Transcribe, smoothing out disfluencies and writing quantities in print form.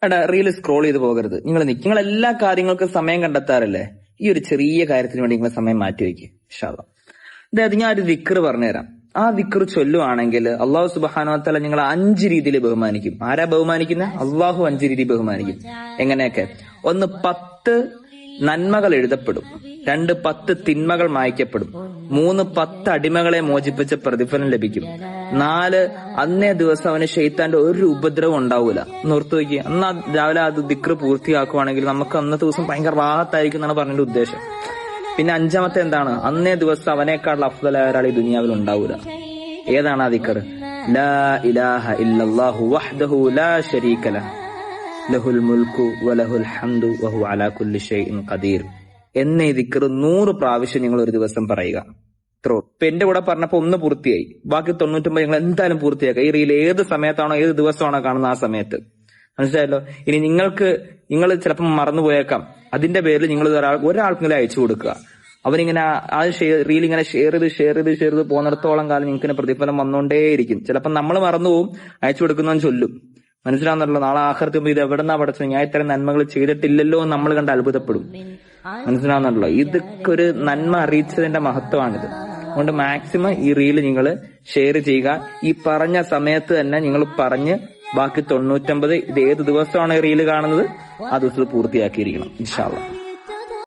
എടാ reel scroll ചെയ്ത് പോകരുത്. നിങ്ങൾ എല്ലാ കാര്യങ്ങൾക്കും സമയം കണ്ടെത്താറല്ലേ? ഈ ഒരു ചെറിയ കാര്യത്തിന് വേണ്ടി നിങ്ങൾ സമയം മാറ്റി വയ്ക്കുക ഇൻഷാ അല്ലാഹ്. അതായത് ഞാൻ ഒരു ദിക്ർ പറഞ്ഞുതരാം. ആ ദിക്ർ ചൊല്ലുവാണെങ്കിൽ അള്ളാഹു സുബ്ഹാനഹു വ തആല നിങ്ങളെ 5 രീതിയിൽ ബഹുമാനിക്കും. ആരാ ബഹുമാനിക്കുന്നത്? അള്ളാഹു 5 രീതിയിൽ ബഹുമാനിക്കും. എങ്ങനെയൊക്കെ? 1, 10 നന്മകൾ എഴുതപ്പെടും. 2, 10 തിന്മകൾ മായ്ക്കപ്പെടും. 3, 10 അടിമകളെ മോചിപ്പിച്ച പ്രതിഫലം ലഭിക്കും. 4, അന്നേ ദിവസം അവന് ശൈത്താന്റെ ഒരു ഉപദ്രവം ഉണ്ടാവൂല. ഓർത്തു വയ്ക്കുക. അന്ന് രാവിലെ അത് ദിക്ർ പൂർത്തിയാക്കുവാണെങ്കിൽ നമുക്ക് അന്നത്തെ ദിവസം ഭയങ്കര റാഹത്തായിരിക്കും എന്നാണ് പറഞ്ഞതിന്റെ ഉദ്ദേശം. പിന്നെ 5-മത്തെ എന്താണ്? അന്നേ ദിവസം അവനേക്കാൾ അഫ്ദലായ ഒരാൾ ഈ ദുനിയാവിൽ ഉണ്ടാവൂല. ഏതാണ് ആ ദിക്ർ? ലാ ഇലാഹ ഇല്ലല്ലാഹു വഹ്ദഹു ലാ ശരീക ലഹു ലഹുൽ മുൽക്കു വലഹുൽ ഹംദു വഹുവ അലാ കുല്ലി ഷൈഇൻ ഖദീർ എന്ന ഈ ദിക്ർ 100 പ്രാവശ്യം നിങ്ങൾ ഒരു ദിവസം പറയുക. ഇത്രോ. ഇപ്പൊ എന്റെ കൂടെ പറഞ്ഞപ്പോ 1 പൂർത്തിയായി. ബാക്കി 99 നിങ്ങൾ എന്തായാലും പൂർത്തിയാക്കുക. ഈ റീൽ ഏത് സമയത്താണോ ഏത് ദിവസമാണോ കാണുന്ന ആ സമയത്ത്. മനസ്സിലായല്ലോ? ഇനി നിങ്ങൾ ചിലപ്പം മറന്നുപോയേക്കാം. അതിന്റെ പേരിൽ നിങ്ങൾ ഒരാൾക്കെങ്കിലും അയച്ചു കൊടുക്കുക. അവനിങ്ങനെ ആ റീൽ ഇങ്ങനെ ഷെയർ ചെയ്ത് പോകുന്നിടത്തോളം കാലം നിങ്ങൾക്ക് പ്രതിഫലം വന്നുകൊണ്ടേയിരിക്കും. ചിലപ്പോൾ നമ്മൾ മറന്നുപോകും, അയച്ചു കൊടുക്കുന്നവൻ ചൊല്ലും. മനസ്സിലാവുന്നല്ലോ? നാളെ ആഖിറത്ത് ഇത് എവിടെന്നാ പഠിച്ചത്, ഞാൻ ഇത്തരം നന്മകൾ ചെയ്തിട്ടില്ലല്ലോ എന്ന് നമ്മൾ കണ്ട് അത്ഭുതപ്പെടും. മനസ്സിലാവുന്നല്ലോ? ഇതൊക്കെ ഒരു നന്മ അറിയിച്ചതിന്റെ മഹത്വമാണിത്. അതുകൊണ്ട് മാക്സിമം ഈ റീല് നിങ്ങൾ ഷെയർ ചെയ്യുക. ഈ പറഞ്ഞ സമയത്ത് തന്നെ നിങ്ങൾ പറഞ്ഞ് ബാക്കി 99 ഇത് ഏത് ദിവസമാണ് ഈ റീല് കാണുന്നത് ആ ദിവസം പൂർത്തിയാക്കിയിരിക്കണം ഇൻഷാ അല്ലാഹ്.